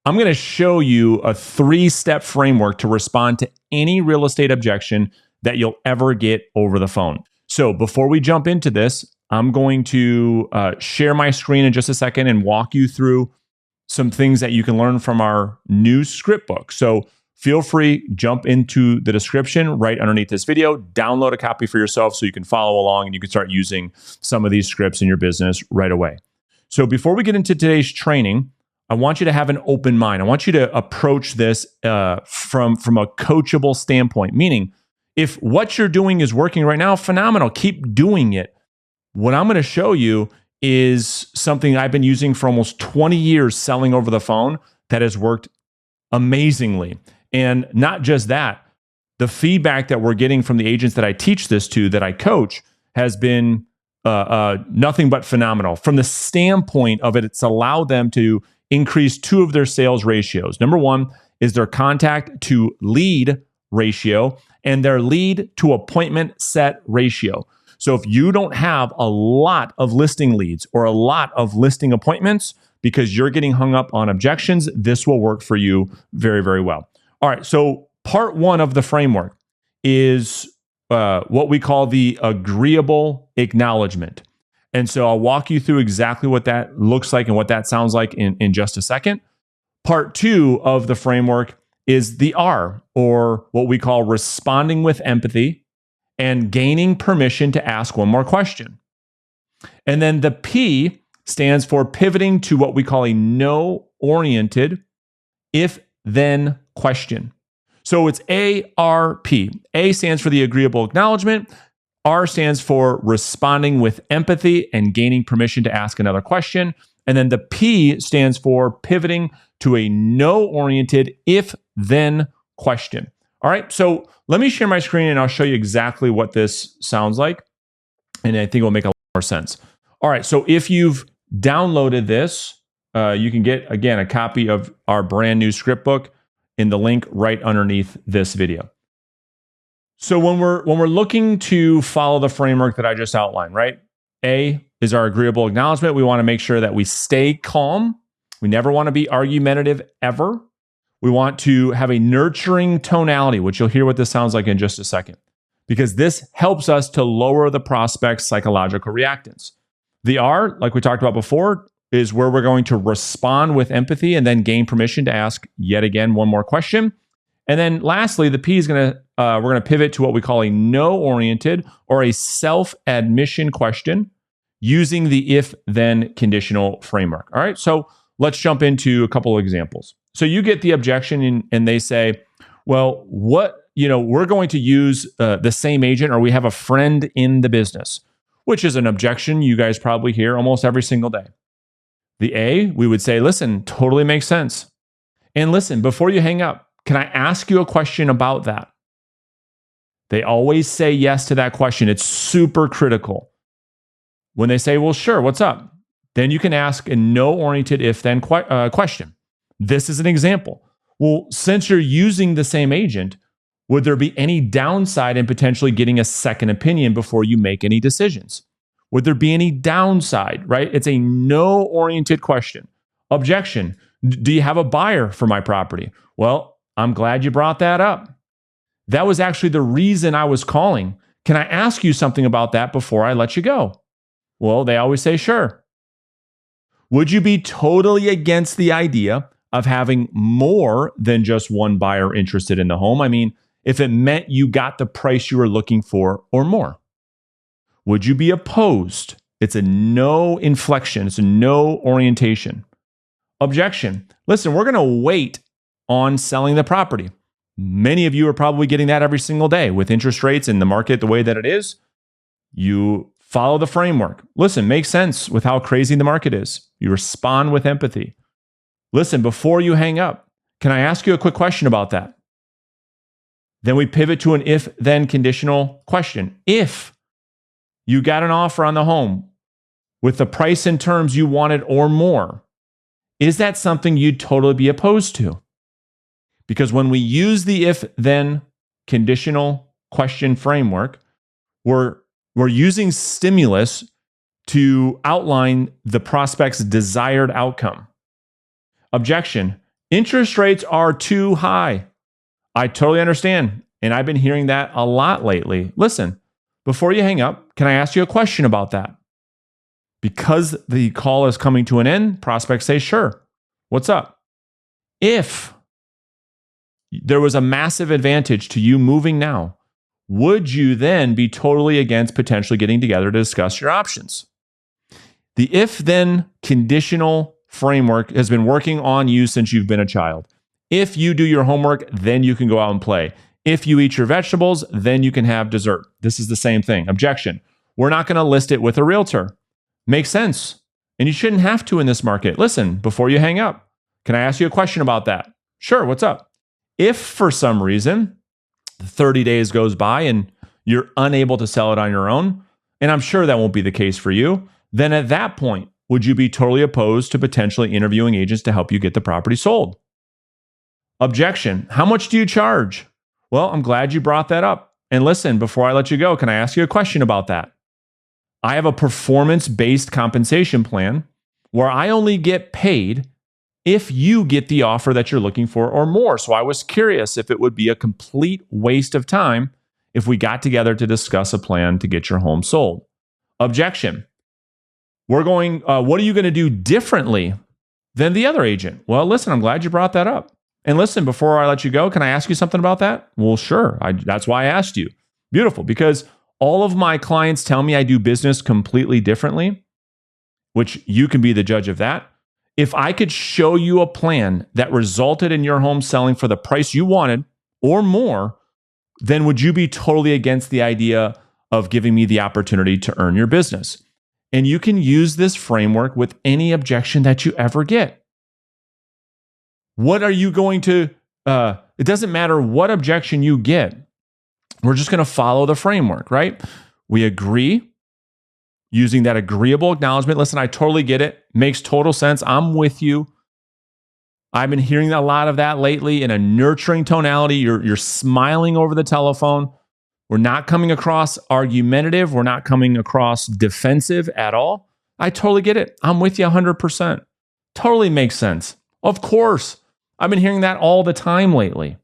I'm going to show you a 3-step framework to respond to any real estate objection that you'll ever get over the phone. So before we jump into this, I'm going to share my screen in just a second and walk you through some things that you can learn from our new script book. So feel free, jump into the description right underneath this video, download a copy for yourself so you can follow along and you can start using some of these scripts in your business right away. So before we get into today's training, I want you to have an open mind. I want you to approach this from a coachable standpoint, meaning if what you're doing is working right now, phenomenal, keep doing it. What I'm going to show you is something I've been using for almost 20 years selling over the phone that has worked amazingly. And not just that, the feedback that we're getting from the agents that I teach this to, that I coach, has been nothing but phenomenal. From the standpoint of it, it's allowed them to increase 2 of their sales ratios. Number 1 is their contact to lead ratio and their lead to appointment set ratio. So if you don't have a lot of listing leads or a lot of listing appointments because you're getting hung up on objections, this will work for you very, very well. All right, so part 1 of the framework is what we call the agreeable acknowledgement. And so I'll walk you through exactly what that looks like and what that sounds like in just a second. Part 2 of the framework is the R, or what we call responding with empathy and gaining permission to ask one more question. And then the P stands for pivoting to what we call a no-oriented if-then question. So it's ARP. A stands for the agreeable acknowledgement. R stands for responding with empathy and gaining permission to ask another question. And then the P stands for pivoting to a no-oriented if-then question. All right, so let me share my screen and I'll show you exactly what this sounds like. And I think it will make a lot more sense. All right, so if you've downloaded this, you can get, again, a copy of our brand new script book in the link right underneath this video. So when we're looking to follow the framework that I just outlined, right? A is our agreeable acknowledgement. We want to make sure that we stay calm. We never want to be argumentative ever. We want to have a nurturing tonality, which you'll hear what this sounds like in just a second, because this helps us to lower the prospect's psychological reactance. The R, like we talked about before, is where we're going to respond with empathy and then gain permission to ask yet again one more question. And then lastly, the P is we're going to pivot to what we call a no-oriented or a self-admission question using the if-then conditional framework. All right, so let's jump into a couple of examples. So you get the objection and they say, well, we're going to use the same agent, or we have a friend in the business, which is an objection you guys probably hear almost every single day. The A, we would say, listen, totally makes sense. And listen, before you hang up, can I ask you a question about that? They always say yes to that question. It's super critical. When they say, well, sure, what's up? Then you can ask a no-oriented if-then question. This is an example. Well, since you're using the same agent, would there be any downside in potentially getting a second opinion before you make any decisions? Would there be any downside, right? It's a no-oriented question. Objection. Do you have a buyer for my property? Well, I'm glad you brought that up. That was actually the reason I was calling. Can I ask you something about that before I let you go? Well, they always say, sure. Would you be totally against the idea of having more than just one buyer interested in the home? I mean, if it meant you got the price you were looking for or more. Would you be opposed? It's a no inflection. It's a no orientation. Objection. Listen, we're going to wait on selling the property. Many of you are probably getting that every single day with interest rates and the market the way that it is. You follow the framework. Listen, makes sense with how crazy the market is. You respond with empathy. Listen, before you hang up, can I ask you a quick question about that? Then we pivot to an if-then conditional question. If you got an offer on the home with the price and terms you wanted or more, is that something you'd totally be opposed to? Because when we use the if-then conditional question framework, we're using stimulus to outline the prospect's desired outcome. Objection. Interest rates are too high. I totally understand. And I've been hearing that a lot lately. Listen, before you hang up, can I ask you a question about that? Because the call is coming to an end, prospects say, sure. What's up? If there was a massive advantage to you moving now, would you then be totally against potentially getting together to discuss your options? The if-then conditional framework has been working on you since you've been a child. If you do your homework, then you can go out and play. If you eat your vegetables, then you can have dessert. This is the same thing. Objection. We're not going to list it with a realtor. Makes sense. And you shouldn't have to in this market. Listen, before you hang up, can I ask you a question about that? Sure, what's up? If for some reason 30 days goes by and you're unable to sell it on your own, and I'm sure that won't be the case for you, then at that point, would you be totally opposed to potentially interviewing agents to help you get the property sold? Objection. How much do you charge? Well, I'm glad you brought that up. And listen, before I let you go, can I ask you a question about that? I have a performance-based compensation plan where I only get paid if you get the offer that you're looking for or more. So I was curious if it would be a complete waste of time if we got together to discuss a plan to get your home sold. Objection. What are you going to do differently than the other agent? Well, listen, I'm glad you brought that up. And listen, before I let you go, can I ask you something about that? Well, sure. That's why I asked you. Beautiful. Because all of my clients tell me I do business completely differently, which you can be the judge of that. If I could show you a plan that resulted in your home selling for the price you wanted or more, then would you be totally against the idea of giving me the opportunity to earn your business? And you can use this framework with any objection that you ever get. What are you going to, it doesn't matter what objection you get. We're just going to follow the framework, right? We agree using that agreeable acknowledgement. Listen, I totally get it. Makes total sense. I'm with you. I've been hearing a lot of that lately in a nurturing tonality. You're smiling over the telephone. We're not coming across argumentative. We're not coming across defensive at all. I totally get it. I'm with you 100%. Totally makes sense. Of course. I've been hearing that all the time lately.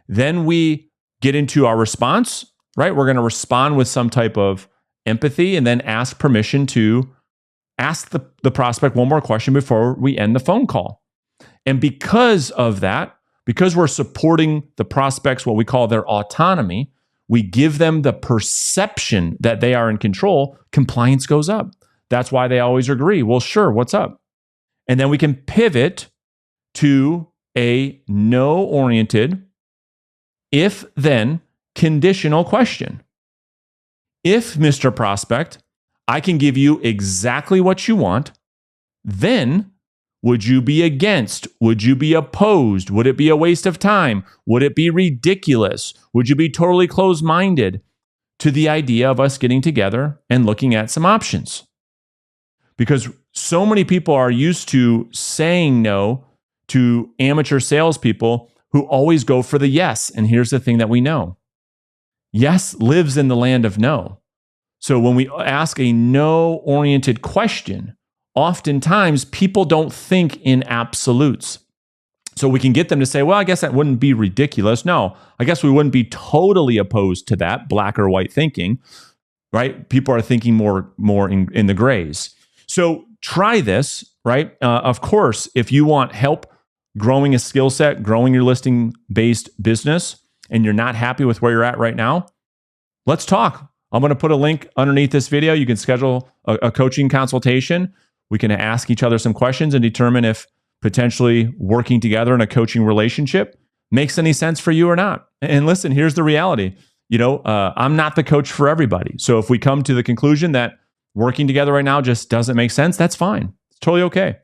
Then we get into our response, right? We're going to respond with some type of empathy and then ask permission to ask the prospect one more question before we end the phone call. And because of that, because we're supporting the prospects, what we call their autonomy, we give them the perception that they are in control, compliance goes up. That's why they always agree. Well, sure, what's up? And then we can pivot to a no-oriented, if-then conditional question. If, Mr. Prospect, I can give you exactly what you want, then would you be against? Would you be opposed? Would it be a waste of time? Would it be ridiculous? Would you be totally closed-minded to the idea of us getting together and looking at some options? Because so many people are used to saying no to amateur salespeople who always go for the yes. And here's the thing that we know. Yes lives in the land of no. So when we ask a no-oriented question, oftentimes people don't think in absolutes. So we can get them to say, well, I guess that wouldn't be ridiculous. No, I guess we wouldn't be totally opposed to that, black or white thinking, right? People are thinking more in the grays. So try this, right? Of course, if you want help growing a skill set, growing your listing-based business, and you're not happy with where you're at right now, let's talk. I'm going to put a link underneath this video. You can schedule a coaching consultation. We can ask each other some questions and determine if potentially working together in a coaching relationship makes any sense for you or not. And listen, here's the reality. I'm not the coach for everybody. So if we come to the conclusion that working together right now just doesn't make sense, that's fine. It's totally okay.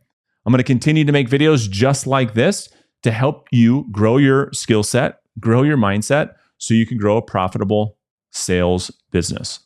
I'm going to continue to make videos just like this to help you grow your skill set, grow your mindset, so you can grow a profitable sales business.